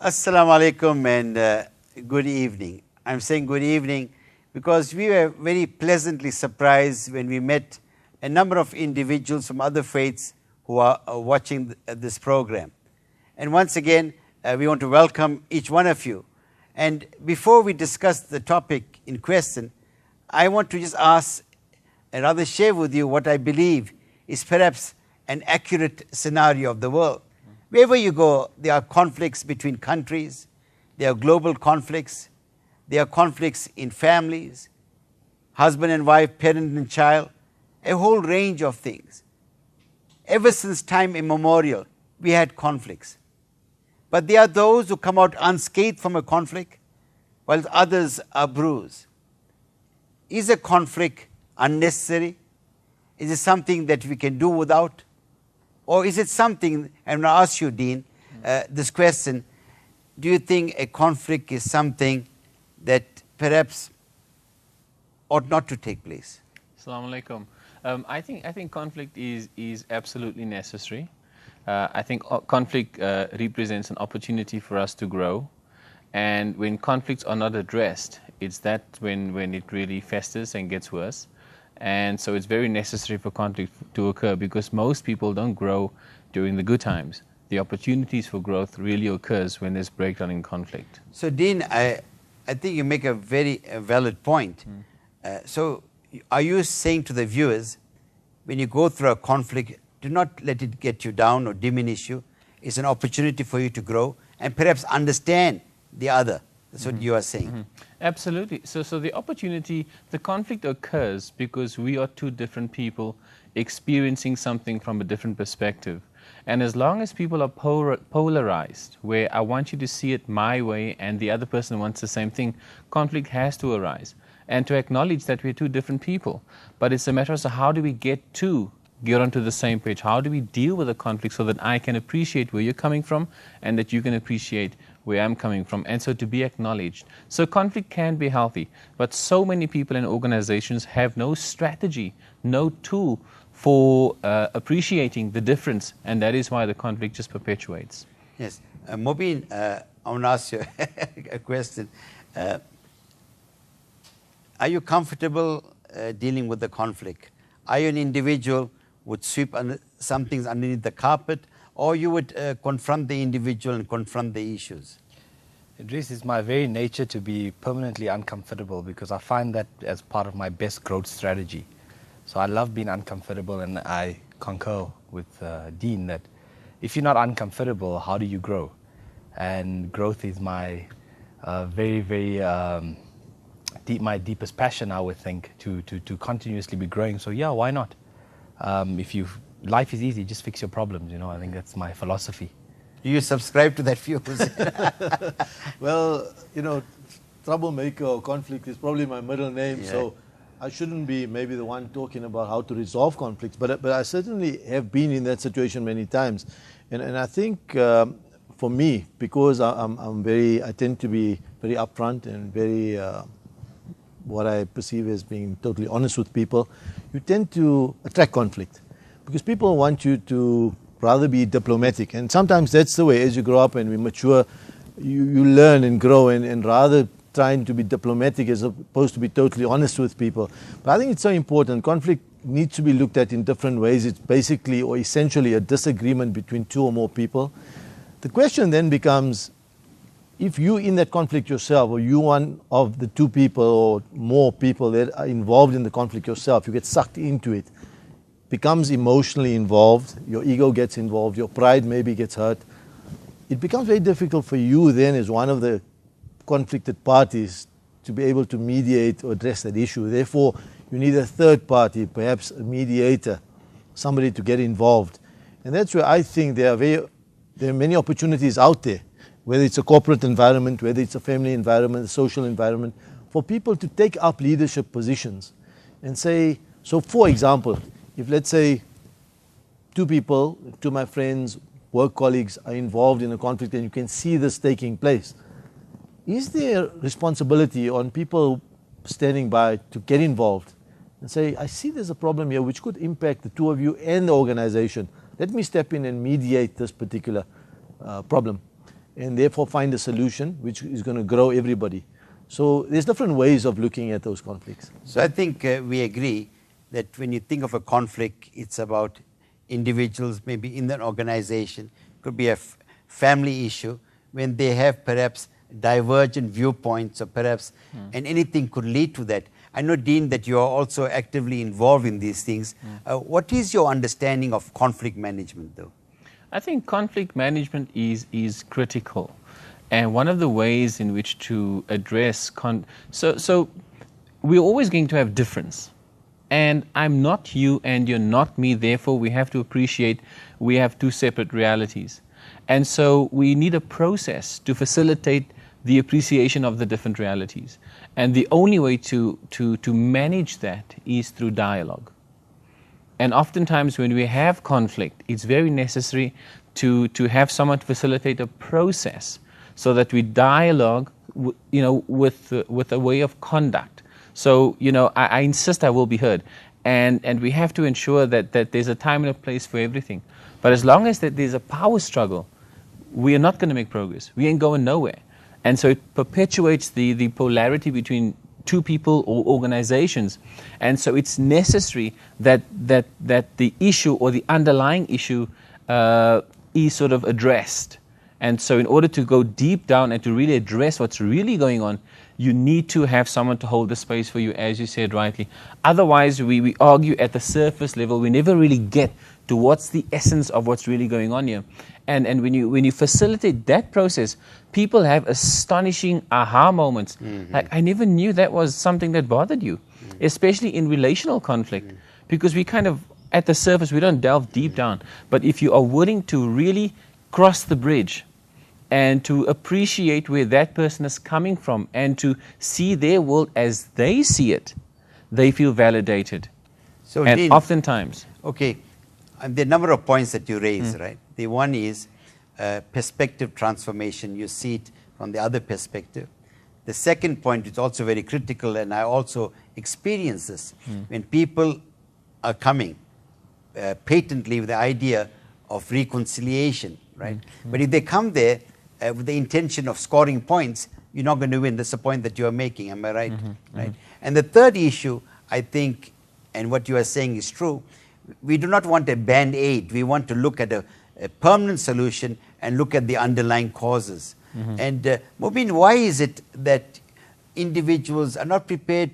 Assalamu alaikum and good evening. I'm saying good evening because we were very pleasantly surprised when we met a number of individuals from other faiths who are watching this program. And once again, we want to welcome each one of you. And before we discuss the topic in question, I want to just ask and rather share with you what I believe is perhaps an accurate scenario of the world. Wherever you go, there are conflicts between countries, there are global conflicts, there are conflicts in families, husband and wife, parent and child, a whole range of things. Ever since time immemorial, we had conflicts. But there are those who come out unscathed from a conflict, while others are bruised. Is a conflict unnecessary? Is it something that we can do without? Or is it something, I'm going to ask you, Dean, this question, do you think a conflict is something that perhaps ought not to take place? Assalamu alaikum. I think conflict is absolutely necessary. I think conflict represents an opportunity for us to grow. And when conflicts are not addressed, it's that when it really festers and gets worse. And so it's very necessary for conflict to occur because most people don't grow during the good times. The opportunities for growth really occurs when there's breakdown in conflict. So Dean, I think you make a very valid point. So are you saying to the viewers, when you go through a conflict, do not let it get you down or diminish you. It's an opportunity for you to grow and perhaps understand the other. That's what you are saying. Absolutely. So the opportunity, the conflict occurs because we are two different people experiencing something from a different perspective. And as long as people are polarized, where I want you to see it my way and the other person wants the same thing, conflict has to arise. And to acknowledge that we're two different people. But it's a matter of how do we get onto the same page? How do we deal with the conflict so that I can appreciate where you're coming from and that you can appreciate where I'm coming from, and so to be acknowledged. So conflict can be healthy, but so many people and organizations have no strategy, no tool for appreciating the difference, and that is why the conflict just perpetuates. Yes. Mobeen, I want to ask you a question. Are you comfortable dealing with the conflict? Are you an individual who would sweep some things underneath the carpet, or you would confront the individual and confront the issues? Idriss, it's my very nature to be permanently uncomfortable because I find that as part of my best growth strategy. So I love being uncomfortable, and I concur with Dean that if you're not uncomfortable, how do you grow? And growth is my my deepest passion, I would think, to continuously be growing. So yeah, why not? Life is easy, just fix your problems, I think that's my philosophy. Do you subscribe to that view? Well, troublemaker or conflict is probably my middle name, so I shouldn't be maybe the one talking about how to resolve conflicts, but I certainly have been in that situation many times. And I think for me, because I tend to be very upfront and very what I perceive as being totally honest with people, you tend to attract conflict because people want you to rather be diplomatic. And sometimes that's the way, as you grow up and we mature, you learn and grow and rather trying to be diplomatic as opposed to be totally honest with people. But I think it's so important. Conflict needs to be looked at in different ways. It's basically or essentially a disagreement between two or more people. The question then becomes, if you in that conflict yourself, or you one of the two people or more people that are involved in the conflict yourself, you get sucked into it, becomes emotionally involved, your ego gets involved, your pride maybe gets hurt, it becomes very difficult for you then as one of the conflicted parties to be able to mediate or address that issue. Therefore, you need a third party, perhaps a mediator, somebody to get involved. And that's where I think there are many opportunities out there, whether it's a corporate environment, whether it's a family environment, a social environment, for people to take up leadership positions and say, so for example, if let's say two people, two of my friends, work colleagues are involved in a conflict and you can see this taking place, is there responsibility on people standing by to get involved and say, I see there's a problem here which could impact the two of you and the organization. Let me step in and mediate this particular problem. and therefore find a solution which is going to grow everybody. So there's different ways of looking at those conflicts. So I think we agree that when you think of a conflict, it's about individuals, maybe in an organization, could be a family issue, when they have perhaps divergent viewpoints or perhaps, and anything could lead to that. I know, Dean, that you are also actively involved in these things. What is your understanding of conflict management, though? I think conflict management is critical. And one of the ways in which to address so we're always going to have difference. And I'm not you and you're not me, therefore we have to appreciate we have two separate realities. And so we need a process to facilitate the appreciation of the different realities. And the only way to manage that is through dialogue. And oftentimes when we have conflict, it's very necessary to have someone facilitate a process so that we dialogue with a way of conduct. So, I insist I will be heard. And we have to ensure that there's a time and a place for everything. But as long as there's a power struggle, we are not going to make progress. We ain't going nowhere. And so it perpetuates the polarity between two people or organizations. And so it's necessary that the issue or the underlying issue is sort of addressed. And so in order to go deep down and to really address what's really going on, you need to have someone to hold the space for you, as you said rightly. Otherwise, we argue at the surface level. We never really get to what's the essence of what's really going on here. And when you facilitate that process, people have astonishing aha moments. Mm-hmm. Like, I never knew that was something that bothered you, especially in relational conflict, because we kind of, at the surface, we don't delve deep down. But if you are willing to really cross the bridge and to appreciate where that person is coming from and to see their world as they see it, they feel validated. So, and Dean, oftentimes. Okay, and the number of points that you raise, right? The one is perspective transformation. You see it from the other perspective. The second point is also very critical, and I also experience this. When people are coming patently with the idea of reconciliation, right? But if they come there with the intention of scoring points, you're not going to win. That's the point that you're making. Am I right? Right. And the third issue, I think, and what you are saying is true, we do not want a band-aid. We want to look at a permanent solution and look at the underlying causes. And Mubin, why is it that individuals are not prepared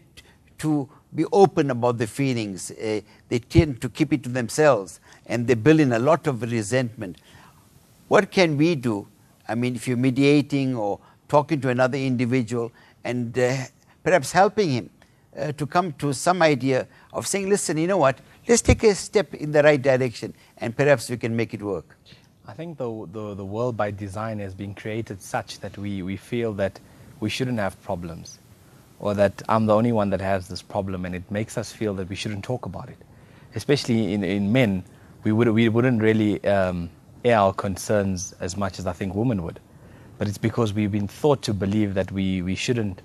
to be open about the feelings? They tend to keep it to themselves, and they build in a lot of resentment. What can we do? I mean, if you're mediating or talking to another individual and perhaps helping him to come to some idea of saying, listen, you know what, let's take a step in the right direction and perhaps we can make it work. I think the world by design has been created such that we feel that we shouldn't have problems, or that I'm the only one that has this problem, and it makes us feel that we shouldn't talk about it. Especially in men, we wouldn't really air our concerns as much as I think women would. But it's because we've been taught to believe that we shouldn't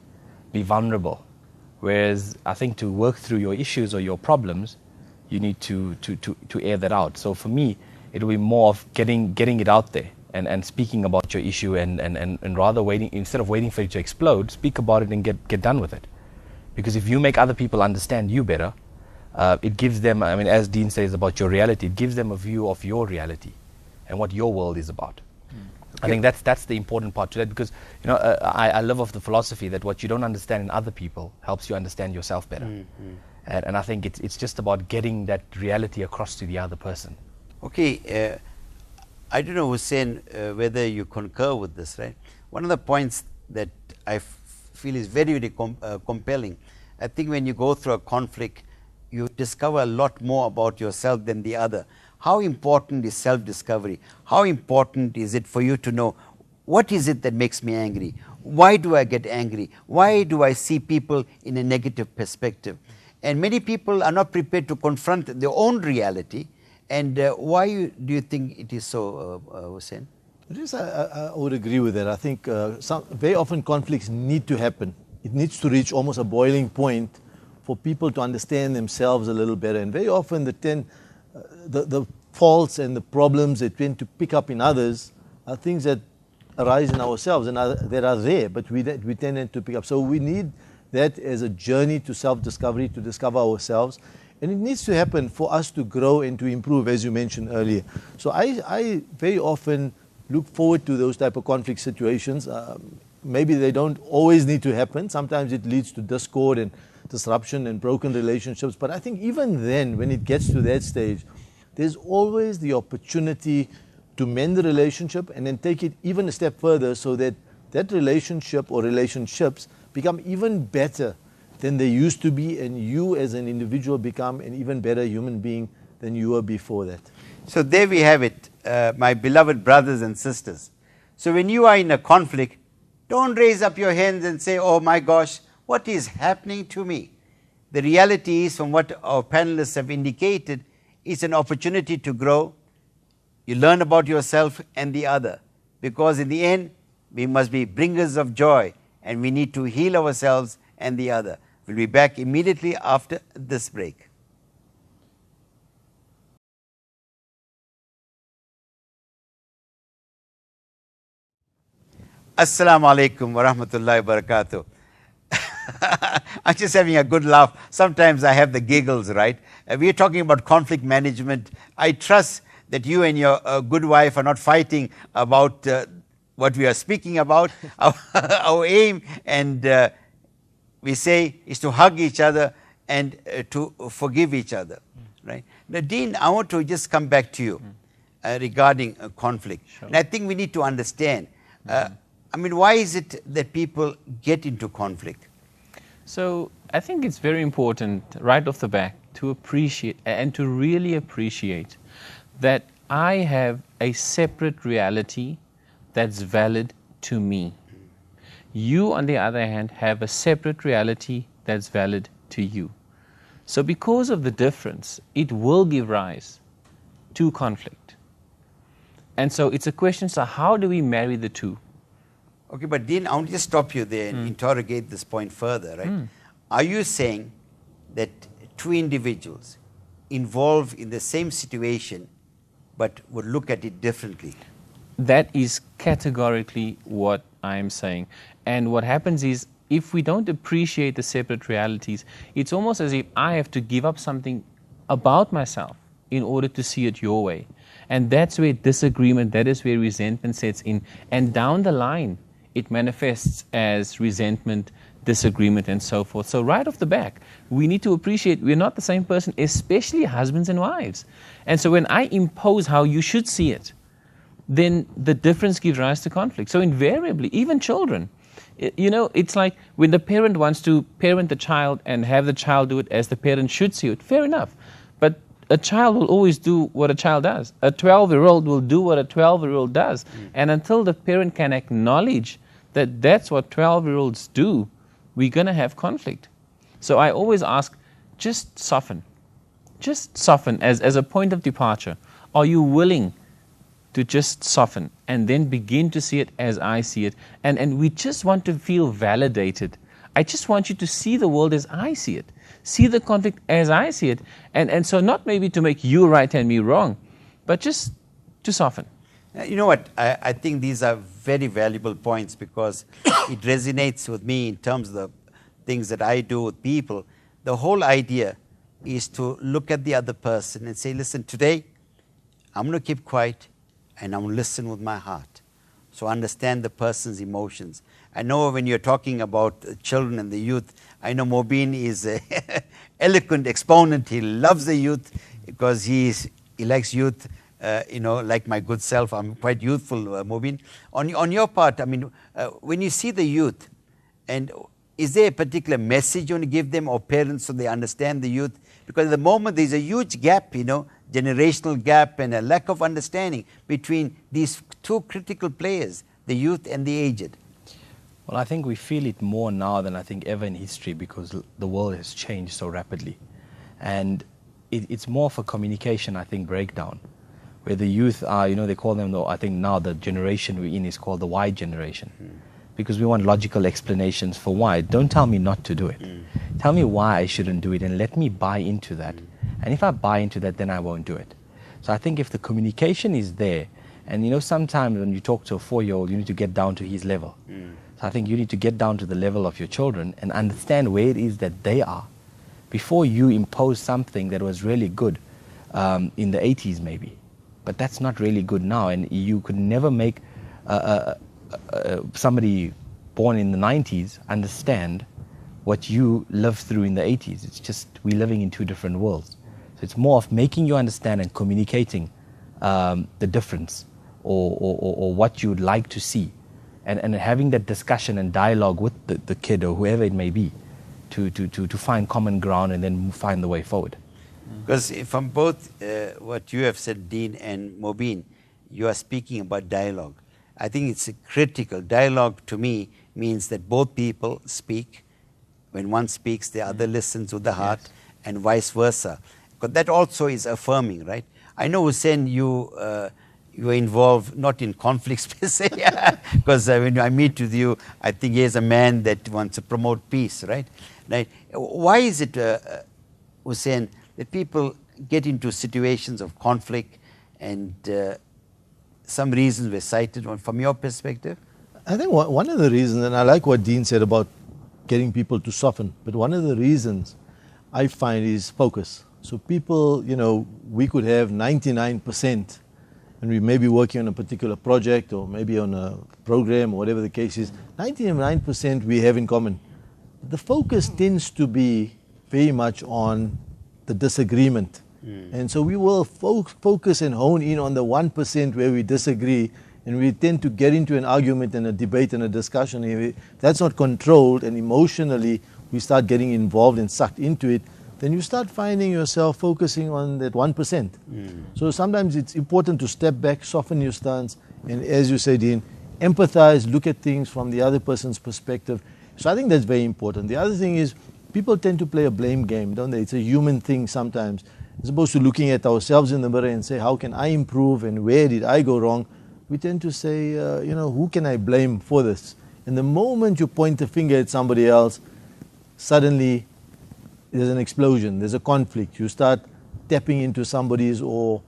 be vulnerable. Whereas I think to work through your issues or your problems, you need to air that out. So for me, it'll be more of getting it out there and speaking about your issue and rather waiting, instead of waiting for it to explode, speak about it and get done with it. Because if you make other people understand you better, it gives them, I mean, as Dean says about your reality, it gives them a view of your reality and what your world is about. Okay. I think that's the important part to that, because I love of the philosophy that what you don't understand in other people helps you understand yourself better. And I think it's just about getting that reality across to the other person. Okay, I don't know, Hussein, whether you concur with this, right? One of the points that I feel is very, very compelling. I think when you go through a conflict, you discover a lot more about yourself than the other. How important is self-discovery? How important is it for you to know, what is it that makes me angry? Why do I get angry? Why do I see people in a negative perspective? And many people are not prepared to confront their own reality. And why do you think it is so, Hussein? I would agree with that. I think very often conflicts need to happen. It needs to reach almost a boiling point for people to understand themselves a little better. And very often the faults and the problems they tend to pick up in others are things that arise in ourselves and that are there, but we tend to pick up. So we need that as a journey to self-discovery, to discover ourselves. And it needs to happen for us to grow and to improve, as you mentioned earlier. So I very often look forward to those type of conflict situations. Maybe they don't always need to happen. Sometimes it leads to discord and disruption and broken relationships. But I think even then, when it gets to that stage, there's always the opportunity to mend the relationship and then take it even a step further so that that relationship or relationships become even better than they used to be, and you as an individual become an even better human being than you were before that. So there we have it, my beloved brothers and sisters. So when you are in a conflict, don't raise up your hands and say, oh my gosh, what is happening to me? The reality is, from what our panelists have indicated, it's an opportunity to grow. You learn about yourself and the other, because in the end, we must be bringers of joy, and we need to heal ourselves and the other. We'll be back immediately after this break. Assalamu alaikum wa rahmatullahi wa barakatuh. I'm just having a good laugh. Sometimes I have the giggles, right? We are talking about conflict management. I trust that you and your good wife are not fighting about what we are speaking about. Our aim, and we say, is to hug each other and to forgive each other, right? Now, Dean, I want to just come back to you regarding conflict. Sure. And I think we need to understand, I mean, why is it that people get into conflict? So I think it's very important right off the bat to appreciate and to really appreciate that I have a separate reality that's valid to me. You, on the other hand, have a separate reality that's valid to you. So because of the difference, it will give rise to conflict. And so it's a question, so how do we marry the two? Okay, but Dean, I want to just stop you there and interrogate this point further, right? Are you saying that two individuals involved in the same situation but would look at it differently? That is categorically what I'm saying. And what happens is, if we don't appreciate the separate realities, it's almost as if I have to give up something about myself in order to see it your way. And that's where disagreement, that is where resentment sets in. And down the line, it manifests as resentment, disagreement, and so forth. So right off the back, we need to appreciate we're not the same person, especially husbands and wives. And so when I impose how you should see it, then the difference gives rise to conflict. So invariably, even children, you know, it's like when the parent wants to parent the child and have the child do it as the parent should see it, fair enough. But a child will always do what a child does. A 12-year-old will do what a 12-year-old does. And until the parent can acknowledge that that's what 12-year-olds do, we're going to have conflict. So I always ask, just soften. Just soften as a point of departure. Are you willing to just soften and then begin to see it as I see it? And we just want to feel validated. I just want you to see the world as I see it. See the conflict as I see it. And so not maybe to make you right and me wrong, but just to soften. You know what, I think these are very valuable points, because it resonates with me in terms of the things that I do with people. The whole idea is to look at the other person and say, listen, today I'm going to keep quiet and I'm going to listen with my heart. So understand the person's emotions. I know when you're talking about children and the youth, I know Mobeen is an eloquent exponent. He loves the youth because he likes youth. You know, like my good self, I'm quite youthful, Mobeen. On your part, I mean, when you see the youth, and is there a particular message you want to give them, or parents, so they understand the youth? Because at the moment there's a huge gap, you know, generational gap, and a lack of understanding between these two critical players, the youth and the aged. Well, I think we feel it more now than I think ever in history, because the world has changed so rapidly. And it's more of a communication, I think, breakdown, where the youth are, you know, they call them, I think now the generation we're in is called the why generation. Because we want logical explanations for why. Don't tell me not to do it. Tell me why I shouldn't do it, and let me buy into that. And if I buy into that, then I won't do it. So I think if the communication is there, And you know, sometimes when you talk to a 4-year-old, you need to get down to his level. So I think you need to get down to the level of your children and understand where it is that they are before you impose something that was really good in the 80s maybe. But that's not really good now, and you could never make somebody born in the 90s understand what you lived through in the 80s. It's just we're living in two different worlds. So it's more of making you understand and communicating the difference or what you'd like to see, and having that discussion and dialogue with the kid or whoever it may be to find common ground and then find the way forward. Because from both what you have said, Dean and Mobeen, you are speaking about dialogue. I think it's critical. Dialogue to me means that both people speak. When one speaks, the other listens with the heart, and vice versa. Because that also is affirming, right? I know, Hussein, you are involved not in conflicts per se, because when I meet with you, I think he is a man that wants to promote peace, right? Why is it, Hussein, that people get into situations of conflict, and some reasons were cited from your perspective? I think one of the reasons, and I like what Dean said about getting people to soften, but one of the reasons I find is focus. So people, you know, we could have 99%, and we may be working on a particular project or maybe on a program or whatever the case is, 99% we have in common. The focus tends to be very much on the disagreement. And so we will focus and hone in on the 1% where we disagree, and we tend to get into an argument and a debate and a discussion. If that's not controlled, and emotionally we start getting involved and sucked into it, then you start finding yourself focusing on that 1%. So sometimes it's important to step back, soften your stance, and as you say, Dean, empathize, look at things from the other person's perspective. So I think that's very important. The other thing is, people tend to play a blame game, don't they? It's a human thing sometimes. As opposed to looking at ourselves in the mirror and say, how can I improve and where did I go wrong? We tend to say, you know, who can I blame for this? And the moment you point the finger at somebody else, suddenly there's an explosion, there's a conflict. You start tapping into somebody's or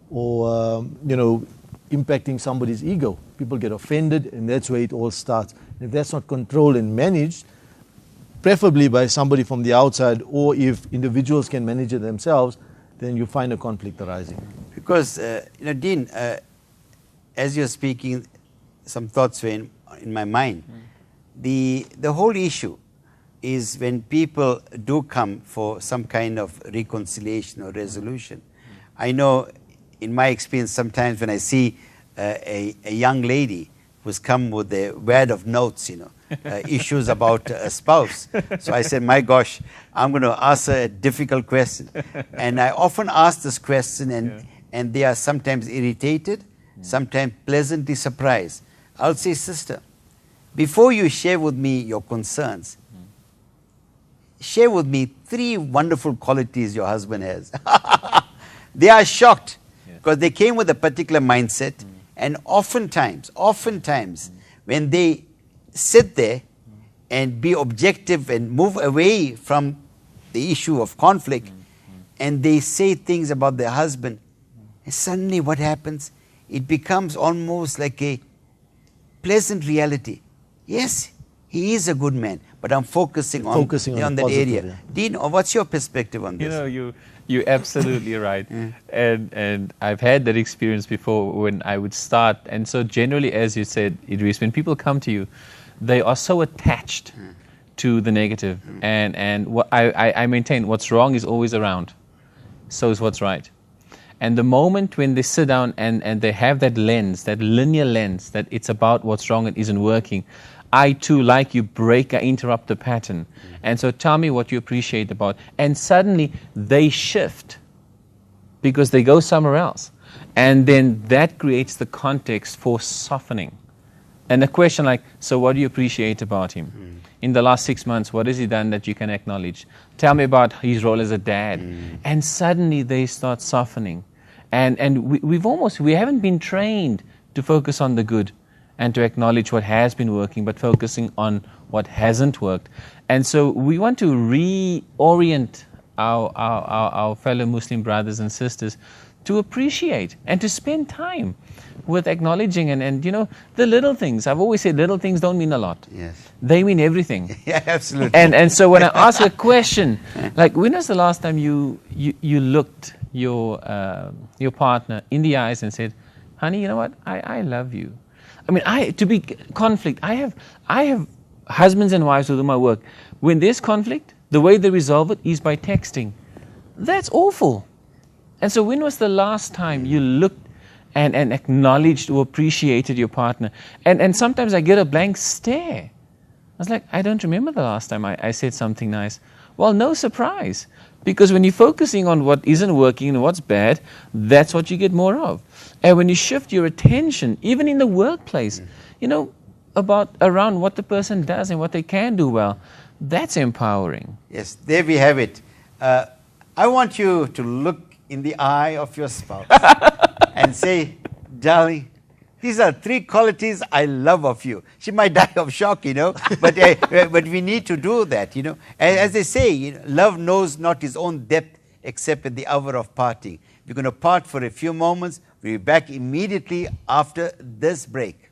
you know, impacting somebody's ego. People get offended, and that's where it all starts. And if that's not controlled and managed, preferably by somebody from the outside, or if individuals can manage it themselves, then you find a conflict arising. Because, you know, Dean, as you're speaking, some thoughts were in my mind. The whole issue is when people do come for some kind of reconciliation or resolution. I know, in my experience, sometimes when I see a young lady who's come with a wad of notes, you know, issues about a spouse. So I said, my gosh, I'm going to ask her a difficult question. And I often ask this question, and they are sometimes irritated, sometimes pleasantly surprised. I'll say, sister, before you share with me your concerns, share with me 3 wonderful qualities your husband has. They are shocked because they came with a particular mindset, and oftentimes, when they sit there and be objective and move away from the issue of conflict, and they say things about their husband, and suddenly what happens? It becomes almost like a pleasant reality. Yes, he is a good man, but I'm focusing on that area. Yeah. Dean, what's your perspective on this? You know, you're absolutely right. And I've had that experience before when I would start. And so generally, as you said, Idriss, when people come to you, they are so attached to the negative. And what I maintain, what's wrong is always around. So is what's right. And the moment when they sit down and they have that lens, that linear lens, that it's about what's wrong and isn't working, I too, like you, interrupt the pattern. And so tell me what you appreciate about. And suddenly they shift because they go somewhere else. And then that creates the context for softening. And a question like, so what do you appreciate about him? In the last 6 months, what has he done that you can acknowledge? Tell me about his role as a dad. And suddenly they start softening. And we haven't been trained to focus on the good and to acknowledge what has been working, but focusing on what hasn't worked. And so we want to reorient our fellow Muslim brothers and sisters to appreciate and to spend time with acknowledging and the little things. I've always said little things don't mean a lot. Yes. They mean everything. Yeah, absolutely. And so when I ask a question, like when was the last time you looked your partner in the eyes and said, honey, you know what? I love you. I mean, to be conflict, I have husbands and wives who do my work. When there's conflict, the way they resolve it is by texting. That's awful. And so when was the last time you looked and acknowledged or appreciated your partner? And sometimes I get a blank stare. I was like, I don't remember the last time I said something nice. Well, no surprise. Because when you're focusing on what isn't working and what's bad, that's what you get more of. And when you shift your attention, even in the workplace, around what the person does and what they can do well, that's empowering. Yes, there we have it. I want you to look in the eye of your spouse and say, darling, these are 3 qualities I love of you. She might die of shock, but we need to do that, As they say, love knows not its own depth except at the hour of parting. We're going to part for a few moments. We'll be back immediately after this break.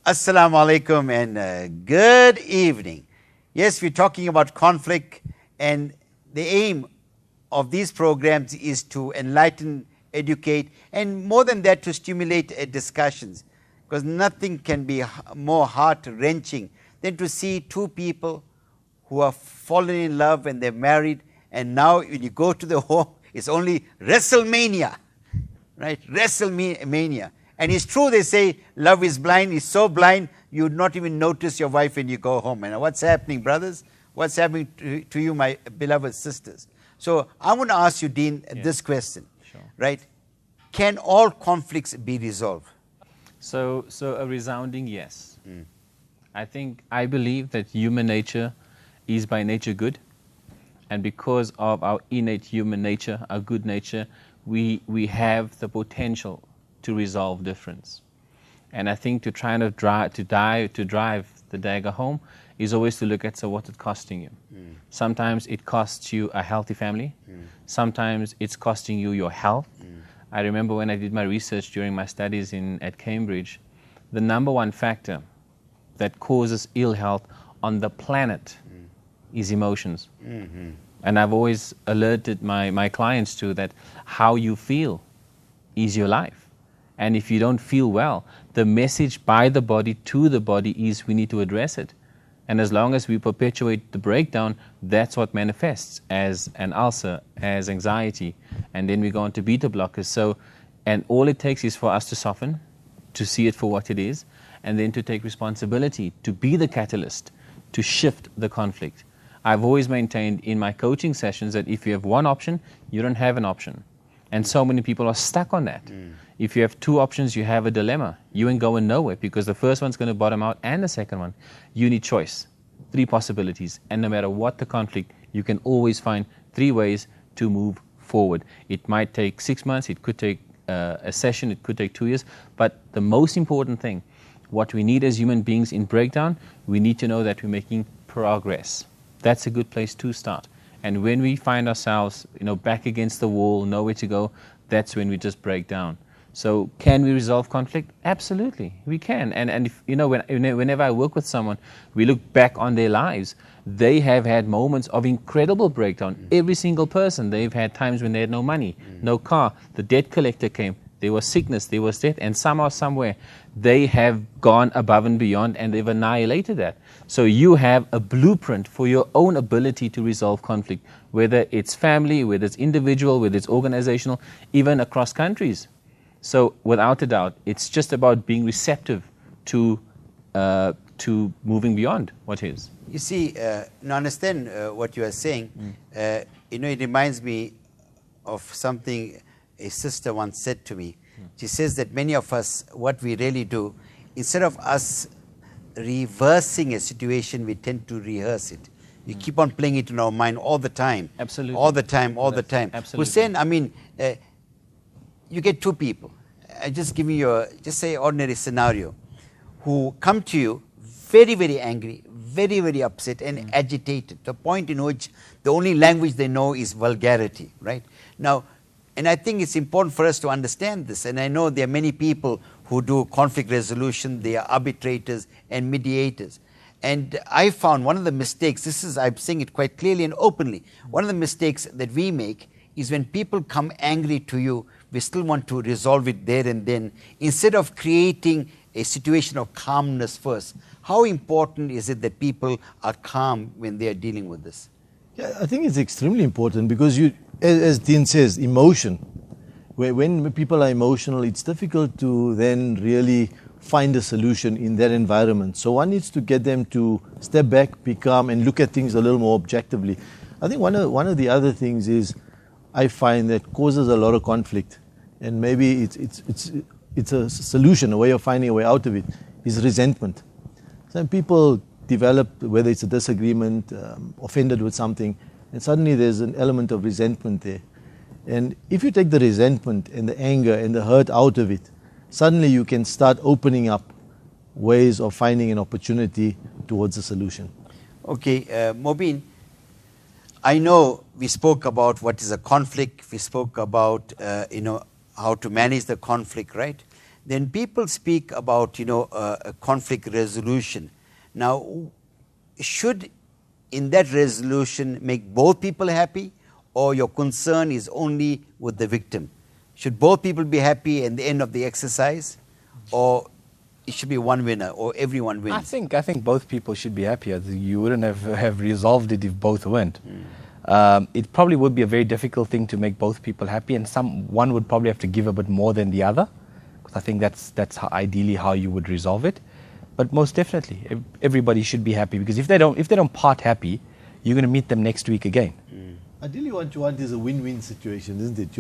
Assalamu alaikum and good evening. Yes, we're talking about conflict, and the aim of these programs is to enlighten, educate, and more than that, to stimulate discussions. Because nothing can be more heart-wrenching than to see 2 people who are fallen in love and they're married, and now when you go to the home, it's only WrestleMania, right? WrestleMania. And it's true, they say, love is blind. It's so blind, you would not even notice your wife when you go home. And what's happening, brothers? What's happening to you, my beloved sisters? So I want to ask you, Dean, this question, right? Can all conflicts be resolved? So a resounding yes. I believe that human nature is by nature good. And because of our innate human nature, our good nature, we have the potential to resolve difference. And I think to try and drive the dagger home is always to look at, so what's it costing you? Sometimes it costs you a healthy family. Sometimes it's costing you your health. I remember when I did my research during my studies at Cambridge, the number 1 factor that causes ill health on the planet is emotions. And I've always alerted my clients to that. How you feel is your life. And if you don't feel well, the message by the body to the body is we need to address it. And as long as we perpetuate the breakdown, that's what manifests as an ulcer, as anxiety. And then we go on to beta blockers. And all it takes is for us to soften, to see it for what it is, and then to take responsibility, to be the catalyst, to shift the conflict. I've always maintained in my coaching sessions that if you have one option, you don't have an option. And so many people are stuck on that. If you have 2 options, you have a dilemma. You ain't going nowhere because the first one's going to bottom out and the second one. You need choice, 3 possibilities. And no matter what the conflict, you can always find 3 ways to move forward. It might take 6 months, it could take a session, it could take 2 years. But the most important thing, what we need as human beings in breakdown, we need to know that we're making progress. That's a good place to start. And when we find ourselves, back against the wall, nowhere to go, that's when we just break down. So can we resolve conflict? Absolutely, we can. And if, whenever I work with someone, we look back on their lives. They have had moments of incredible breakdown. Every single person, they've had times when they had no money, no car, the debt collector came, there was sickness, there was death, and somehow, somewhere, they have gone above and beyond and they've annihilated that. So you have a blueprint for your own ability to resolve conflict, whether it's family, whether it's individual, whether it's organizational, even across countries. So without a doubt, it's just about being receptive to moving beyond what is. You see, understand what you are saying. It reminds me of something a sister once said to me. She says that many of us, what we really do, instead of us reversing a situation, we tend to rehearse it. We keep on playing it in our mind all the time. Absolutely. All the time. Absolutely. Hussein, you get 2 people. I just give you just say ordinary scenario, who come to you very, very angry, very, very upset and agitated, to the point in which the only language they know is vulgarity, right? Now, and I think it's important for us to understand this, and I know there are many people who do conflict resolution, they are arbitrators and mediators. And I found one of the mistakes, I'm saying it quite clearly and openly, one of the mistakes that we make is when people come angry to you, we still want to resolve it there and then, instead of creating a situation of calmness first. How important is it that people are calm when they are dealing with this? Yeah, I think it's extremely important because you, as Dean says, emotion. When people are emotional, it's difficult to then really find a solution in that environment. So one needs to get them to step back, be calm, and look at things a little more objectively. I think one of the other things is I find that causes a lot of conflict, and maybe it's a solution, a way of finding a way out of it, is resentment. Some people develop, whether it's a disagreement, offended with something, and suddenly there's an element of resentment there. And if you take the resentment and the anger and the hurt out of it, suddenly you can start opening up ways of finding an opportunity towards a solution. Okay, Mobeen, I know we spoke about what is a conflict, we spoke about how to manage the conflict, right? Then people speak about a conflict resolution. Now, should in that resolution make both people happy, or your concern is only with the victim? Should both people be happy at the end of the exercise, or it should be one winner, or everyone wins? I think both people should be happy. You wouldn't have resolved it if both weren't. It probably would be a very difficult thing to make both people happy, and one would probably have to give a bit more than the other, because I think that's ideally how you would resolve it. But most definitely, everybody should be happy, because if they don't part happy, you're going to meet them next week again. Ideally, what you want is a win-win situation, isn't it?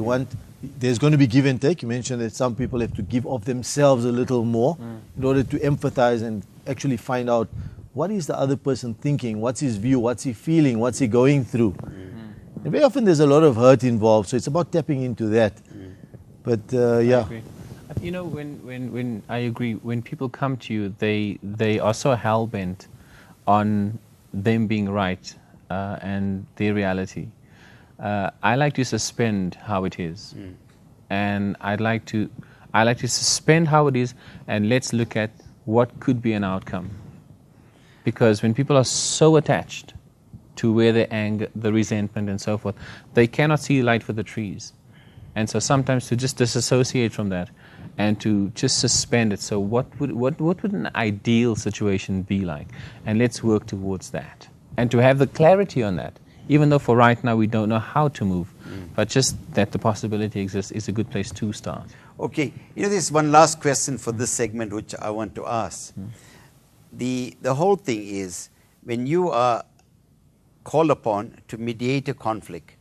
There's going to be give and take. You mentioned that some people have to give of themselves a little more in order to empathize and actually find out what is the other person thinking, what's his view, what's he feeling, what's he going through. And very often there's a lot of hurt involved, so it's about tapping into that. But yeah. I agree. When I agree, when people come to you, they are so hell-bent on them being right and their reality. I like to suspend how it is, and I like to suspend how it is, and let's look at what could be an outcome. Because when people are so attached to where the anger, the resentment, and so forth, they cannot see light for the trees, and so sometimes to just disassociate from that and to just suspend it. So what would an ideal situation be like, and let's work towards that, and to have the clarity on that. Even though for right now we don't know how to move, but just that the possibility exists is a good place to start. Okay, there's one last question for this segment which I want to ask. The whole thing is, when you are called upon to mediate a conflict,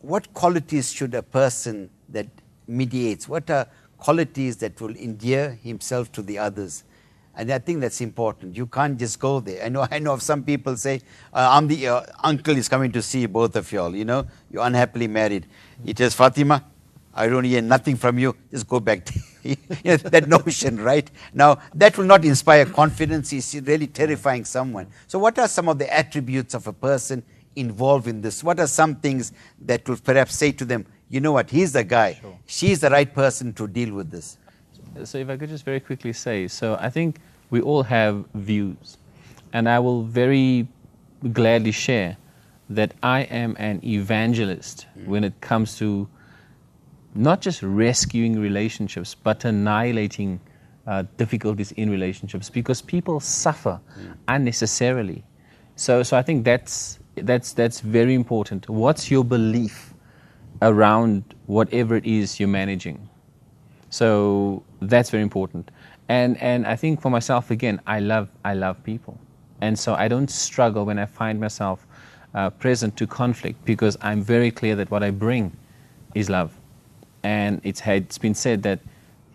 what qualities should a person that mediates, what are qualities that will endear himself to the others? And I think that's important. You can't just go there. I know of some people say, I'm the uncle is coming to see both of y'all, you're unhappily married. He tells Fatima, I don't hear nothing from you, just go back. That notion, right? Now, that will not inspire confidence. It's really terrifying someone. So what are some of the attributes of a person involved in this? What are some things that will perhaps say to them, you know what, he's the guy. Sure. She's the right person to deal with this. So if I could just very quickly say, so I think we all have views, and I will very gladly share that I am an evangelist when it comes to not just rescuing relationships, but annihilating difficulties in relationships, because people suffer unnecessarily. So I think that's very important. What's your belief around whatever it is you're managing? So that's very important. And I think for myself, again, I love people. And so I don't struggle when I find myself present to conflict, because I'm very clear that what I bring is love. And it's been said that,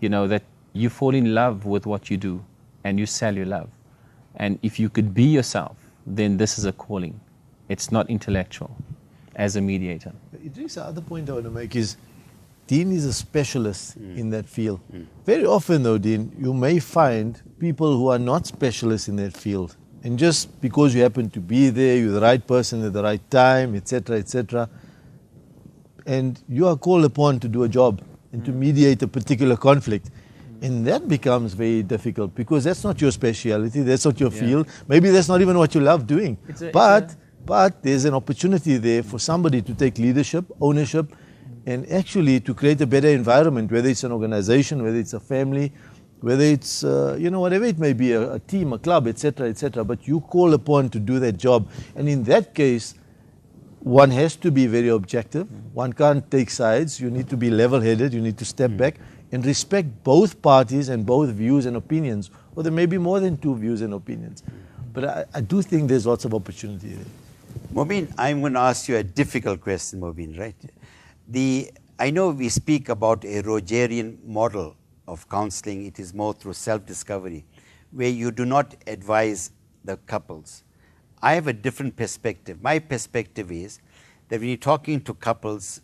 that you fall in love with what you do and you sell your love. And if you could be yourself, then this is a calling. It's not intellectual as a mediator. Idriss, the other point I want to make is, Dean is a specialist in that field. Very often though, Dean, you may find people who are not specialists in that field. And just because you happen to be there, you're the right person at the right time, etc., and you are called upon to do a job and to mediate a particular conflict. And that becomes very difficult because that's not your speciality, that's not your field. Maybe that's not even what you love doing. But there's an opportunity there for somebody to take leadership, ownership, and actually to create a better environment, whether it's an organization, whether it's a family, whether it's, whatever it may be, a team, a club, etc., but you call upon to do that job. And in that case, one has to be very objective. One can't take sides. You need to be level-headed. You need to step back and respect both parties and both views and opinions. Or there may be more than two views and opinions. But I do think there's lots of opportunity there. Mobeen, I'm going to ask you a difficult question, Mobeen, right? I know we speak about a Rogerian model of counseling. It is more through self-discovery, where you do not advise the couples. I have a different perspective. My perspective is that when you're talking to couples,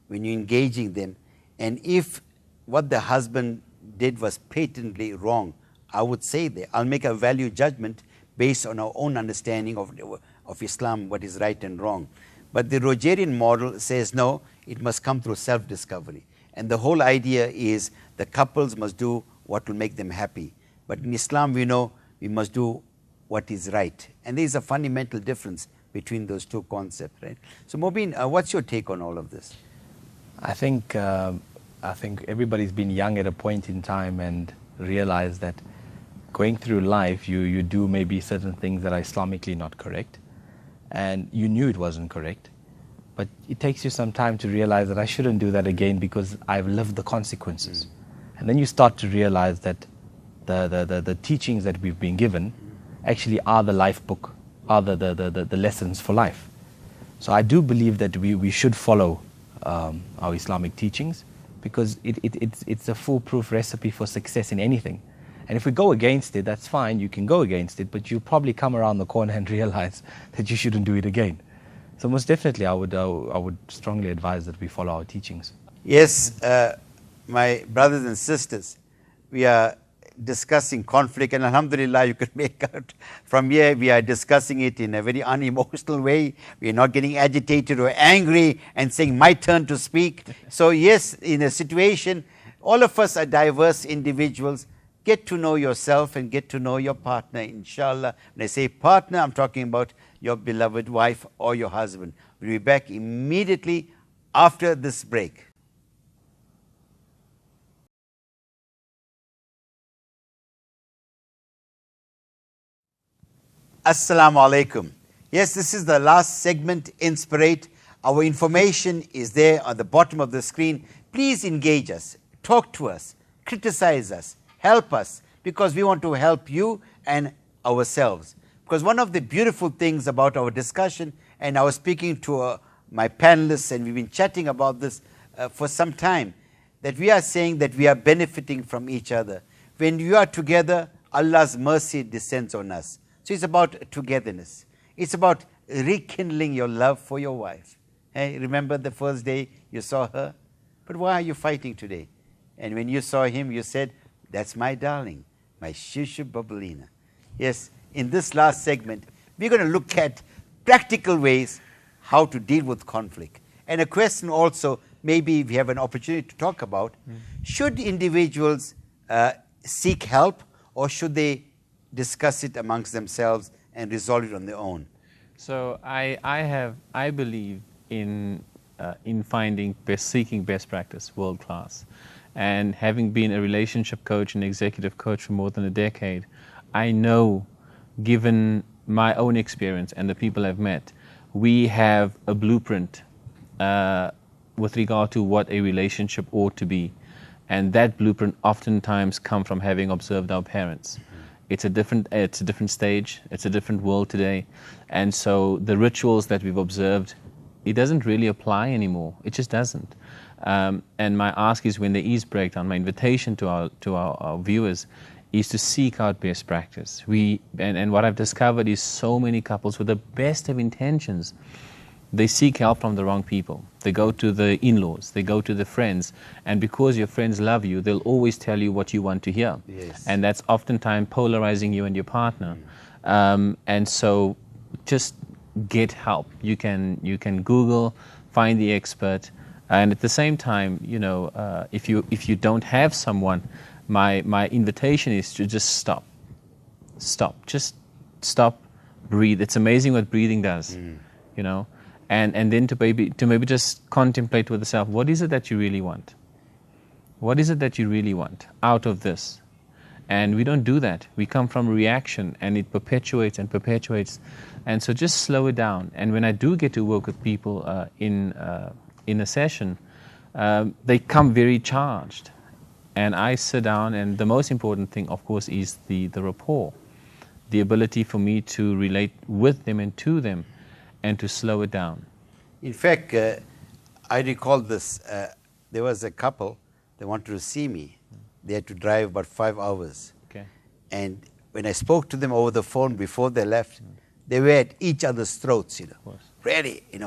when you're engaging them, and if what the husband did was patently wrong, I would say that I'll make a value judgment based on our own understanding of Islam, what is right and wrong. But the Rogerian model says no, it must come through self-discovery. And the whole idea is the couples must do what will make them happy. But in Islam, we know we must do what is right. And there is a fundamental difference between those two concepts, right? So Mobeen, what's your take on all of this? I think everybody's been young at a point in time and realized that going through life, you do maybe certain things that are Islamically not correct. And you knew it wasn't correct. But it takes you some time to realize that I shouldn't do that again because I've lived the consequences. And then you start to realize that the teachings that we've been given actually are the life book, are the lessons for life. So I do believe that we should follow our Islamic teachings because it's a foolproof recipe for success in anything. And if we go against it, that's fine, you can go against it, but you'll probably come around the corner and realize that you shouldn't do it again. So most definitely I would strongly advise that we follow our teachings. Yes, my brothers and sisters, we are discussing conflict, and alhamdulillah, you could make out from here we are discussing it in a very unemotional way. We are not getting agitated or angry and saying my turn to speak. So yes, in a situation, all of us are diverse individuals. Get to know yourself and get to know your partner, inshallah. When I say partner, I'm talking about your beloved wife or your husband. We'll be back immediately after this break. Assalamu alaikum. Yes, this is the last segment, Inspirate. Our information is there on the bottom of the screen. Please engage us, talk to us, criticize us, help us, because we want to help you and ourselves. Because one of the beautiful things about our discussion, and I was speaking to my panelists and we've been chatting about this for some time, that we are saying that we are benefiting from each other. When you are together, Allah's mercy descends on us. So it's about togetherness. It's about rekindling your love for your wife. Hey, remember the first day you saw her? But why are you fighting today? And when you saw him, you said, that's my darling, my Shushu Babulina. Yes, in this last segment, we're going to look at practical ways how to deal with conflict. And a question also, maybe we have an opportunity to talk about, should individuals seek help or should they discuss it amongst themselves and resolve it on their own? So I believe in seeking best practice, world class. And having been a relationship coach and executive coach for more than a decade, I know, given my own experience and the people I've met, we have a blueprint with regard to what a relationship ought to be. And that blueprint oftentimes comes from having observed our parents. It's a different stage, it's a different world today. And so the rituals that we've observed, it doesn't really apply anymore. It just doesn't. And my ask is, when there is breakdown, my invitation to our viewers is to seek out best practice. And what I've discovered is so many couples with the best of intentions they seek help from the wrong people. They go to the in-laws, they go to the friends, and because your friends love you, they'll always tell you what you want to hear. Yes. And that's oftentimes polarizing you and your partner. And so just get help. You can Google, find the expert, and at the same time, if you don't have someone, my invitation is to just stop. Just stop, breathe. It's amazing what breathing does, and then to maybe just contemplate with yourself, what is it that you really want? What is it that you really want out of this? And we don't do that. We come from reaction, and it perpetuates and perpetuates. And so just slow it down. And when I do get to work with people in a session, they come very charged. And I sit down, and the most important thing, of course, is the rapport, the ability for me to relate with them and to them, and to slow it down. In fact, I recall this. There was a couple, they wanted to see me. They had to drive about 5 hours. Okay. And when I spoke to them over the phone before they left, they were at each other's throats, really, a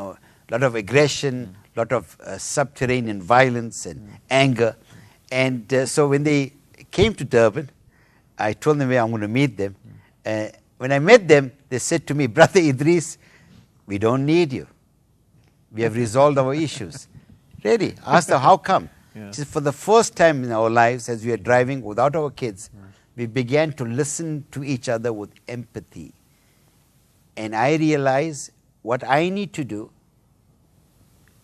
lot of aggression, a lot of subterranean violence and anger. And so when they came to Durban, I told them where I'm going to meet them. When I met them, they said to me, Brother Idriss, we don't need you. We have resolved our issues. Really? I asked her, how come? Yeah. She said, for the first time in our lives, as we are driving without our kids, we began to listen to each other with empathy. And I realized what I need to do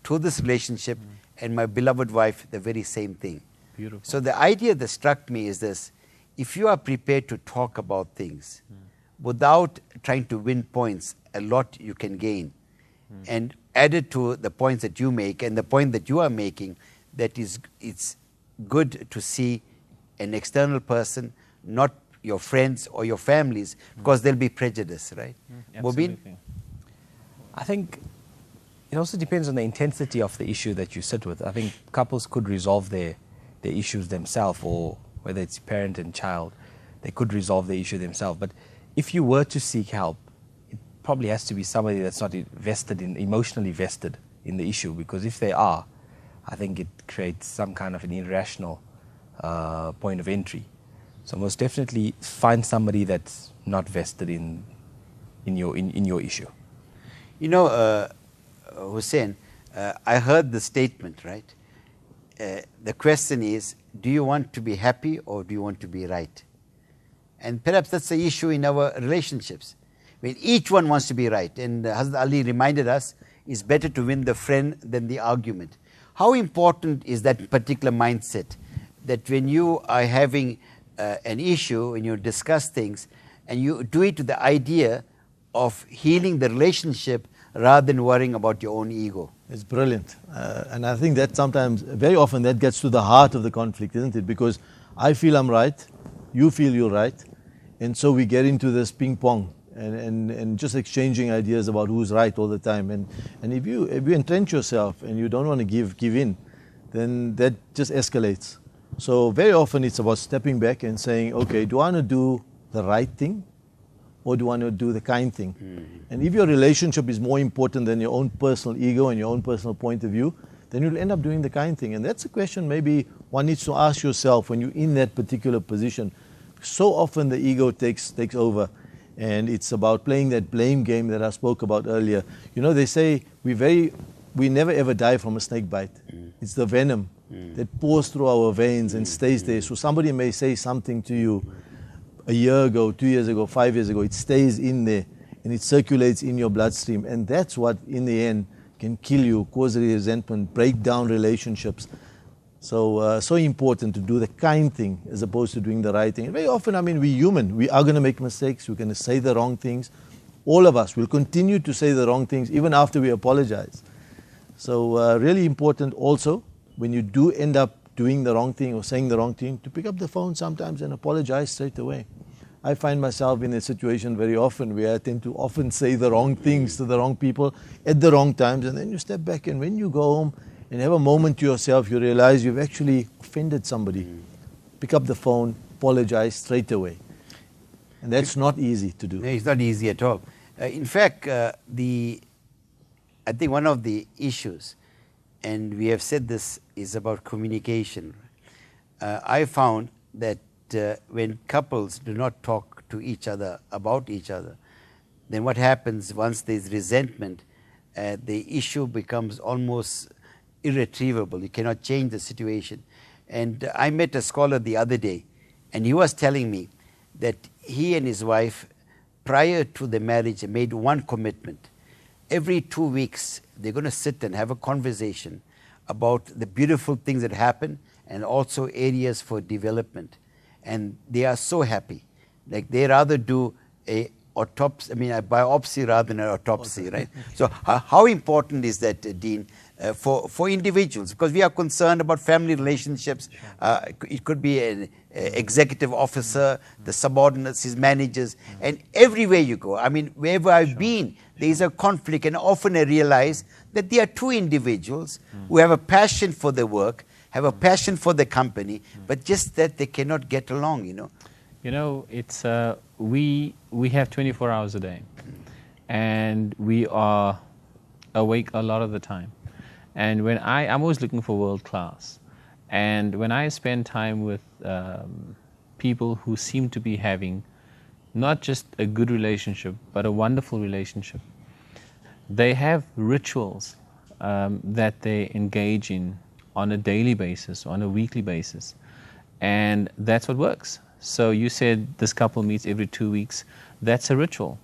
to this relationship and my beloved wife, the very same thing. Beautiful. So the idea that struck me is this: if you are prepared to talk about things without trying to win points, a lot you can gain. And added to the points that you make and the point that you are making, that it's good to see an external person, not your friends or your families, because there'll be prejudice, right? Mobeen? Absolutely. I think it also depends on the intensity of the issue that you sit with. I think couples could resolve their issues themselves, or whether it's parent and child, they could resolve the issue themselves. But if you were to seek help, it probably has to be somebody that's not emotionally vested in the issue, because if they are, I think it creates some kind of an irrational point of entry. So most definitely find somebody that's not vested in your issue. Hussein, I heard the statement, right? The question is, do you want to be happy or do you want to be right? And perhaps that's the issue in our relationships. When each one wants to be right. And Hazrat Ali reminded us, it's better to win the friend than the argument. How important is that particular mindset? That when you are having an issue, when you discuss things, and you do it with the idea of healing the relationship rather than worrying about your own ego. It's brilliant. And I think that sometimes, very often, that gets to the heart of the conflict, isn't it? Because I feel I'm right, you feel you're right, and so we get into this ping pong and just exchanging ideas about who's right all the time. And if you entrench yourself and you don't want to give in, then that just escalates. So very often it's about stepping back and saying, okay, do I want to do the right thing or do I want to do the kind thing? And if your relationship is more important than your own personal ego and your own personal point of view, then you'll end up doing the kind thing. And that's a question maybe one needs to ask yourself when you're in that particular position. So often the ego takes over, and it's about playing that blame game that I spoke about earlier. They say we never ever die from a snake bite. It's the venom that pours through our veins and stays there. So somebody may say something to you a year ago, 2 years ago, 5 years ago. It stays in there and it circulates in your bloodstream. And that's what, in the end, can kill you, cause resentment, break down relationships. So important to do the kind thing as opposed to doing the right thing. And very often, we're human. We are going to make mistakes. We're going to say the wrong things. All of us will continue to say the wrong things even after we apologize. So really important also, when you do end up doing the wrong thing or saying the wrong thing, to pick up the phone sometimes and apologize straight away. I find myself in a situation very often where I tend to often say the wrong things to the wrong people at the wrong times, and then you step back, and when you go home and have a moment to yourself, you realize you've actually offended somebody. Pick up the phone, apologize straight away. And that's not easy to do. No, it's not easy at all. In fact, the I think one of the issues, and we have said this, is about communication. I found that when couples do not talk to each other about each other, then what happens once there is resentment, the issue becomes almost irretrievable. You cannot change the situation. And I met a scholar the other day, and he was telling me that he and his wife, prior to the marriage, made one commitment. Every 2 weeks, they're going to sit and have a conversation about the beautiful things that happen and also areas for development. And they are so happy. Like, they rather do a biopsy rather than an autopsy, right? So how important is that, Dean, for individuals? Because we are concerned about family relationships. It could be an executive officer, the subordinates, his managers, and everywhere you go. I mean, wherever I've been, there is a conflict, and often I realize that there are two individuals who have a passion for their work, have a passion for the company, but just that they cannot get along, you know. You know, it's we have 24 hours a day, and we are awake a lot of the time. And when I'm always looking for world class, and when I spend time with people who seem to be having not just a good relationship, but a wonderful relationship, they have rituals that they engage in on a daily basis, on a weekly basis, and that's what works. So you said this couple meets every 2 weeks. That's a ritual.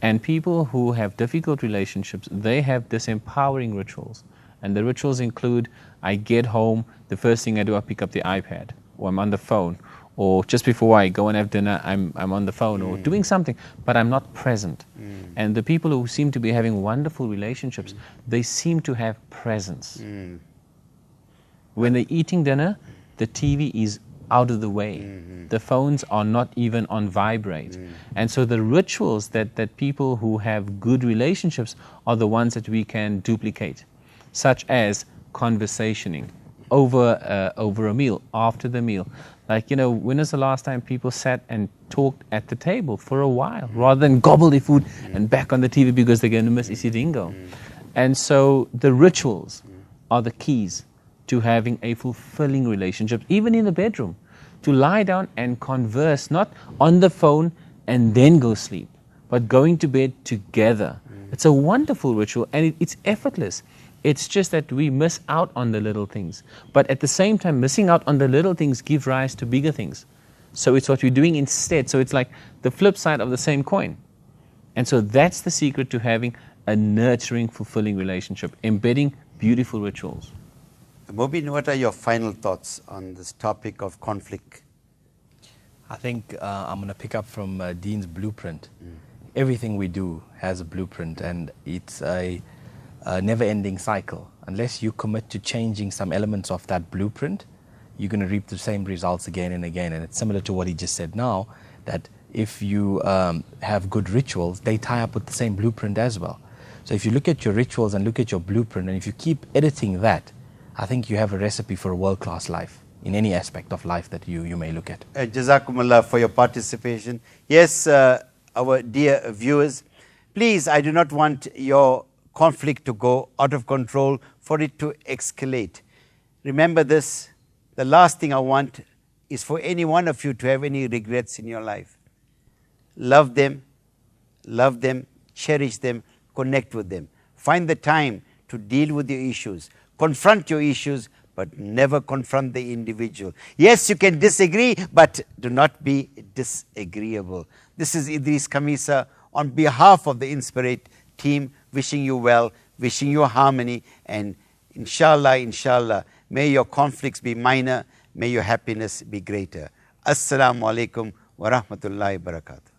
And people who have difficult relationships, they have disempowering rituals. And the rituals include, I get home, the first thing I do, I pick up the iPad, or I'm on the phone, or just before I go and have dinner, I'm on the phone, or doing something, but I'm not present. And the people who seem to be having wonderful relationships, they seem to have presence. When they're eating dinner, the TV is out of the way. The phones are not even on vibrate. And so the rituals that people who have good relationships are the ones that we can duplicate, such as conversationing over a meal, after the meal. Like, you know, when was the last time people sat and talked at the table for a while, rather than gobble their food and back on the TV because they're going to miss Isidingo. And so the rituals are the keys to having a fulfilling relationship, even in the bedroom, to lie down and converse, not on the phone and then go sleep, but going to bed together. It's a wonderful ritual, and it's effortless. It's just that we miss out on the little things. But at the same time, missing out on the little things gives rise to bigger things. So it's what we're doing instead. So it's like the flip side of the same coin. And so that's the secret to having a nurturing, fulfilling relationship, embedding beautiful rituals. Mobin, what are your final thoughts on this topic of conflict? I think I'm going to pick up from Dean's blueprint. Everything we do has a blueprint, and it's a never-ending cycle. Unless you commit to changing some elements of that blueprint, you're going to reap the same results again and again. And it's similar to what he just said now, that if you have good rituals, they tie up with the same blueprint as well. So if you look at your rituals and look at your blueprint, and if you keep editing that, I think you have a recipe for a world-class life in any aspect of life that you may look at. Jazakumullah for your participation. Yes, our dear viewers, please, I do not want your conflict to go out of control, for it to escalate. Remember this, the last thing I want is for any one of you to have any regrets in your life. Love them, cherish them, connect with them. Find the time to deal with your issues. Confront your issues, but never confront the individual. Yes, you can disagree, but do not be disagreeable. This is Idriss Kamisa on behalf of the Inspirate team, wishing you well, wishing you harmony, and inshallah, may your conflicts be minor, may your happiness be greater. Assalamu alaikum wa rahmatullahi wa barakatuh.